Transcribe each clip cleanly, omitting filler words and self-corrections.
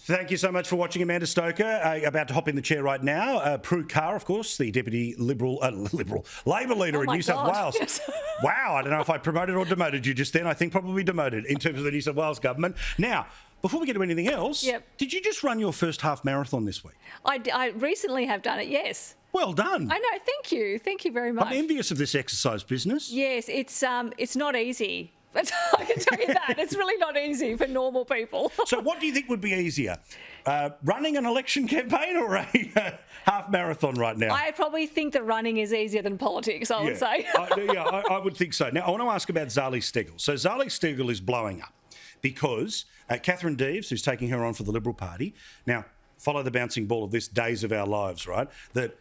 Thank you so much for watching Amanda Stoker. About to hop in the chair right now. Prue Car, of course, the Deputy Labour leader in New South Wales. Yes. Wow, I don't know if I promoted or demoted you just then. I think probably demoted in terms of the New South Wales government. Now, before we get to anything else, did you just run your first half marathon this week? I recently have done it, yes. Well done. I know, thank you. Thank you very much. I'm envious of this exercise business. Yes, it's not easy. I can tell you that. It's really not easy for normal people. So what do you think would be easier? Running an election campaign or a half marathon right now? I probably think that running is easier than politics, I would say. I would think so. Now, I want to ask about Zali Steggall. So Zali Steggall is blowing up because Catherine Deves, who's taking her on for the Liberal Party, now follow the bouncing ball of this Days of Our Lives, right? That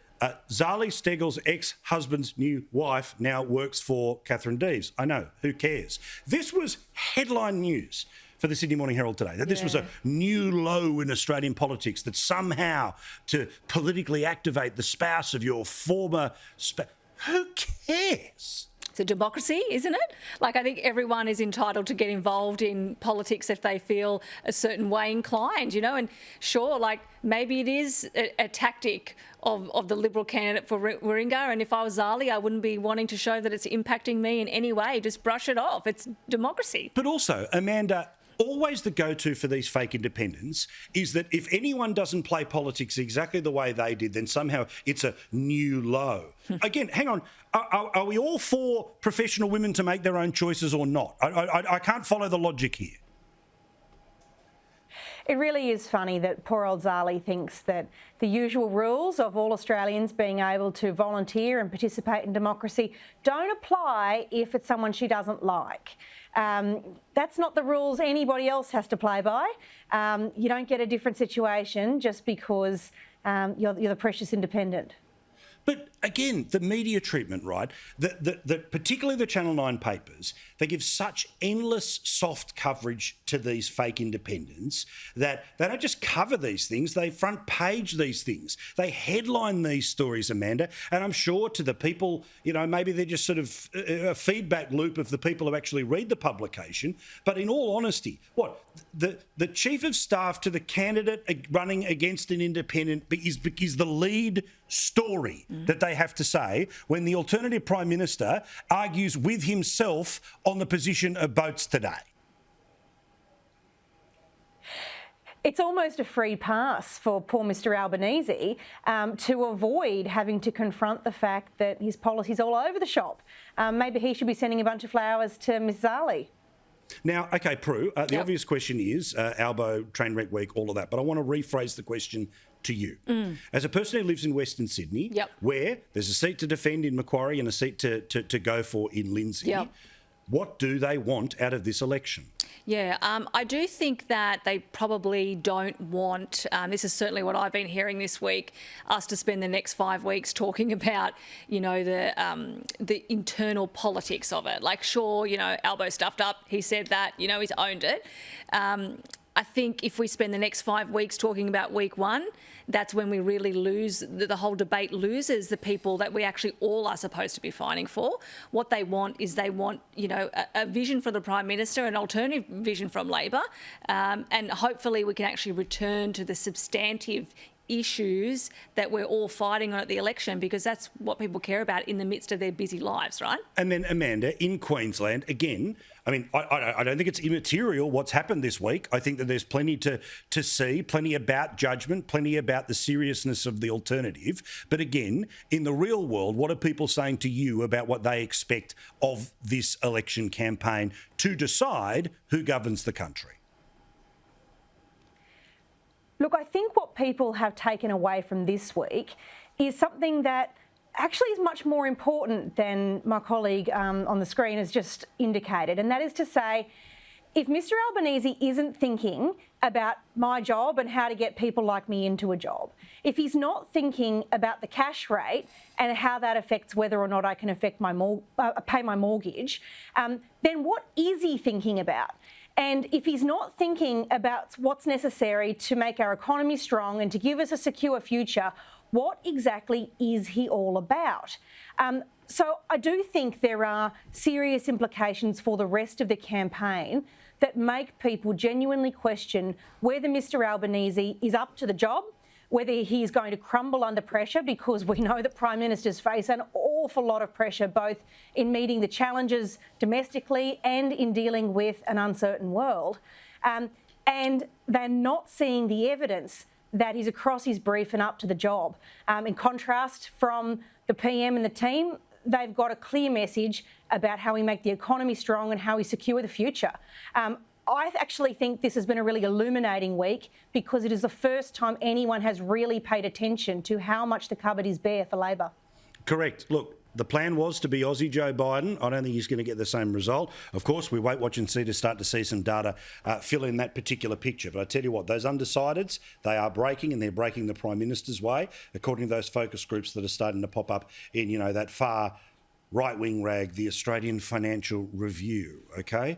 Zali Steggall's ex-husband's new wife now works for Catherine Deves. I know, who cares? This was headline news for the Sydney Morning Herald today, that this was a new low in Australian politics, that somehow to politically activate the spouse of your former spouse, who cares? It's a democracy, isn't it? Like, I think everyone is entitled to get involved in politics if they feel a certain way inclined, you know, and sure, like, maybe it is a tactic of the Liberal candidate for Warringah, and if I was Zali, I wouldn't be wanting to show that it's impacting me in any way. Just brush it off. It's democracy. But also, Amanda, always the go-to for these fake independents is that if anyone doesn't play politics exactly the way they did, then somehow it's a new low. Again, hang on. Are we all for professional women to make their own choices or not? I can't follow the logic here. It really is funny that poor old Zali thinks that the usual rules of all Australians being able to volunteer and participate in democracy don't apply if it's someone she doesn't like. That's not the rules anybody else has to play by. You don't get a different situation just because you're the precious independent. But again, the media treatment, right? Particularly the Channel 9 papers, they give such endless soft coverage to these fake independents that they don't just cover these things, they front page these things. They headline these stories, Amanda. And I'm sure to the people, you know, maybe they're just sort of a feedback loop of the people who actually read the publication. But in all honesty, what? The chief of staff to the candidate running against an independent is the lead story that they have to say when the alternative Prime Minister argues with himself on the position of votes today. It's almost a free pass for poor Mr Albanese to avoid having to confront the fact that his policy's all over the shop. Maybe he should be sending a bunch of flowers to Ms Zali. Now, OK, Prue, the obvious question is Albo, Trainwreck Week, all of that. But I want to rephrase the question to you. As a person who lives in Western Sydney, where there's a seat to defend in Macquarie and a seat to go for in Lindsay, what do they want out of this election? Yeah, I do think that they probably don't want, this is certainly what I've been hearing this week, us to spend the next 5 weeks talking about, you know, the internal politics of it. Like, sure, you know, Albo stuffed up, he said that, you know, he's owned it. I think if we spend the next 5 weeks talking about week one, that's when we really lose, the whole debate loses the people that we actually all are supposed to be fighting for. What they want is they want, you know, a vision for the Prime Minister, an alternative vision from Labor, and hopefully we can actually return to the substantive issues that we're all fighting on at the election, because that's what people care about in the midst of their busy lives, right? And then, Amanda, in Queensland, again, I mean, I don't think it's immaterial what's happened this week. I think that there's plenty to see, plenty about judgment, plenty about the seriousness of the alternative. But again, in the real world, what are people saying to you about what they expect of this election campaign to decide who governs the country? Look, I think what people have taken away from this week is something that actually is much more important than my colleague on the screen has just indicated, and that is to say, if Mr Albanese isn't thinking about my job and how to get people like me into a job, if he's not thinking about the cash rate and how that affects whether or not I can affect my pay my mortgage, then what is he thinking about? And if he's not thinking about what's necessary to make our economy strong and to give us a secure future, what exactly is he all about? So I do think there are serious implications for the rest of the campaign that make people genuinely question whether Mr Albanese is up to the job, whether he's going to crumble under pressure, because we know that Prime Ministers face an awful lot of pressure, both in meeting the challenges domestically and in dealing with an uncertain world. And they're not seeing the evidence that he's across his brief and up to the job. In contrast, from the PM and the team, they've got a clear message about how we make the economy strong and how we secure the future. I actually think this has been a really illuminating week, because it is the first time anyone has really paid attention to how much the cupboard is bare for Labor. Correct. Look, the plan was to be Aussie Joe Biden. I don't think he's going to get the same result. Of course, we wait, watch and see to start to see some data fill in that particular picture. But I tell you what, those undecideds, they are breaking, and they're breaking the Prime Minister's way, according to those focus groups that are starting to pop up in, that far right-wing rag, the Australian Financial Review, okay?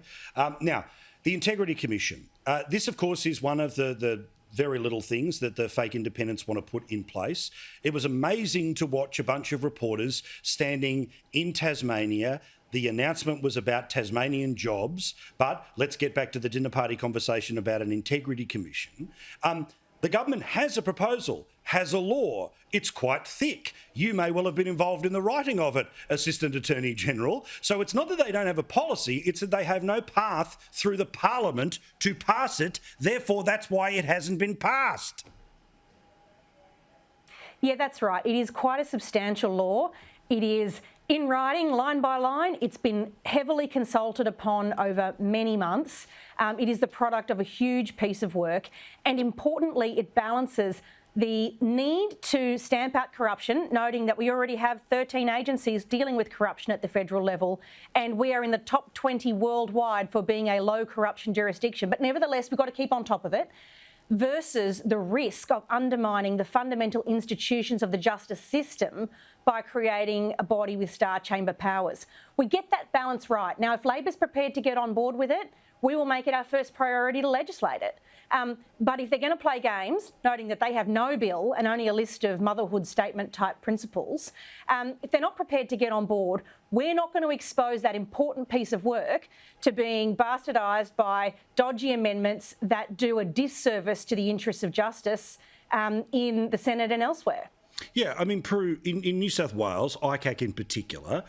Now, the Integrity Commission. This, of course, is one of the very little things that the fake independents want to put in place. It was amazing to watch a bunch of reporters standing in Tasmania. The announcement was about Tasmanian jobs, but let's get back to the dinner party conversation about an Integrity Commission. The government has a proposal, has a law. It's quite thick. You may well have been involved in the writing of it, Assistant Attorney General. So it's not that they don't have a policy, it's that they have no path through the Parliament to pass it. Therefore, that's why it hasn't been passed. Yeah, that's right. It is quite a substantial law. It is in writing, line by line. It's been heavily consulted upon over many months. It is the product of a huge piece of work. And importantly, it balances the need to stamp out corruption, noting that we already have 13 agencies dealing with corruption at the federal level, and we are in the top 20 worldwide for being a low corruption jurisdiction. But nevertheless, we've got to keep on top of it, versus the risk of undermining the fundamental institutions of the justice system by creating a body with star chamber powers. We get that balance right. Now, if Labor's prepared to get on board with it, we will make it our first priority to legislate it. But if they're going to play games, noting that they have no bill and only a list of motherhood statement type principles, if they're not prepared to get on board, we're not going to expose that important piece of work to being bastardised by dodgy amendments that do a disservice to the interests of justice in the Senate and elsewhere. Yeah, I mean, Prue, in New South Wales, ICAC in particular,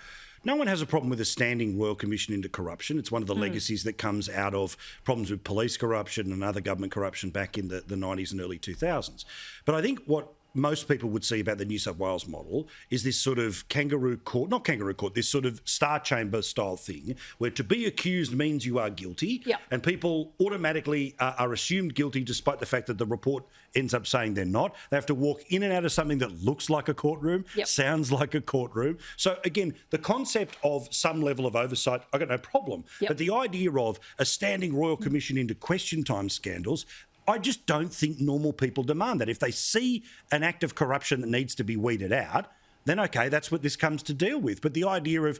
no one has a problem with a standing Royal Commission into corruption. It's one of the legacies that comes out of problems with police corruption and other government corruption back in the 90s and early 2000s. But I think what most people would see about the New South Wales model is this sort of this sort of star chamber style thing where to be accused means you are guilty, and people automatically are assumed guilty despite the fact that the report ends up saying they're not. They have to walk in and out of something that looks like a courtroom, sounds like a courtroom. So again, the concept of some level of oversight, I've got no problem. But the idea of a standing Royal Commission into question time scandals, I just don't think normal people demand that. If they see an act of corruption that needs to be weeded out, then okay, that's what this comes to deal with. But the idea of,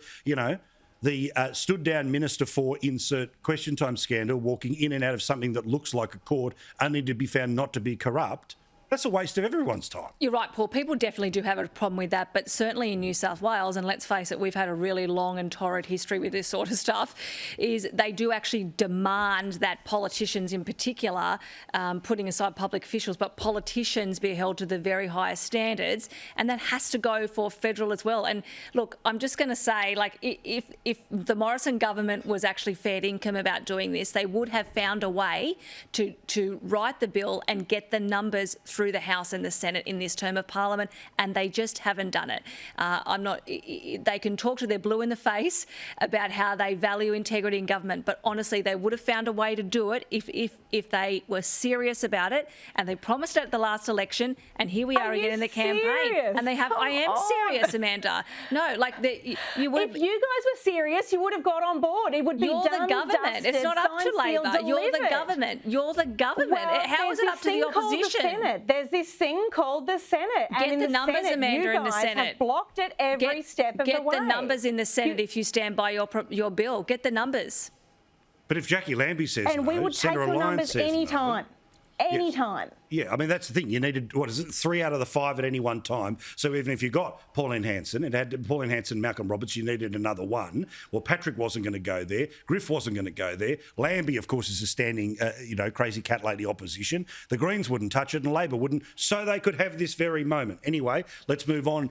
the stood down minister for insert question time scandal walking in and out of something that looks like a court only to be found not to be corrupt, that's a waste of everyone's time. You're right, Paul. People definitely do have a problem with that, but certainly in New South Wales, and let's face it, we've had a really long and torrid history with this sort of stuff, is they do actually demand that politicians in particular, putting aside public officials, but politicians be held to the very highest standards, and that has to go for federal as well. And look, I'm just going to say, like, if the Morrison government was actually fair income about doing this, they would have found a way to write the bill and get the numbers through the House and the Senate in this term of Parliament, and they just haven't done it. They can talk to their blue in the face about how they value integrity in government, but honestly, they would have found a way to do it if they were serious about it, and they promised it at the last election, and here we are again in the campaign. And they have. I am serious, Amanda. No, like you would. If you guys were serious, you would have got on board. It would be You're done, the government. Dusted, It's not up to Labor. You're the government. You're the government. Well, how is it up to the opposition? There's this thing called the Senate. Get and the in numbers, Senate, Amanda, you in the guys Senate. have blocked it every step of the way. Get the numbers in the Senate if you stand by your bill. Get the numbers. But if Jackie Lambie says and we would take Senator your Alliance numbers says any time. any time. Yeah, I mean, that's the thing. You needed, 3 out of the 5 at any one time. So even if you got Pauline Hanson, it had Pauline Hanson, Malcolm Roberts, you needed another one. Well, Patrick wasn't going to go there. Griff wasn't going to go there. Lambie, of course, is a standing, crazy cat lady opposition. The Greens wouldn't touch it and Labor wouldn't, so they could have this very moment. Anyway, let's move on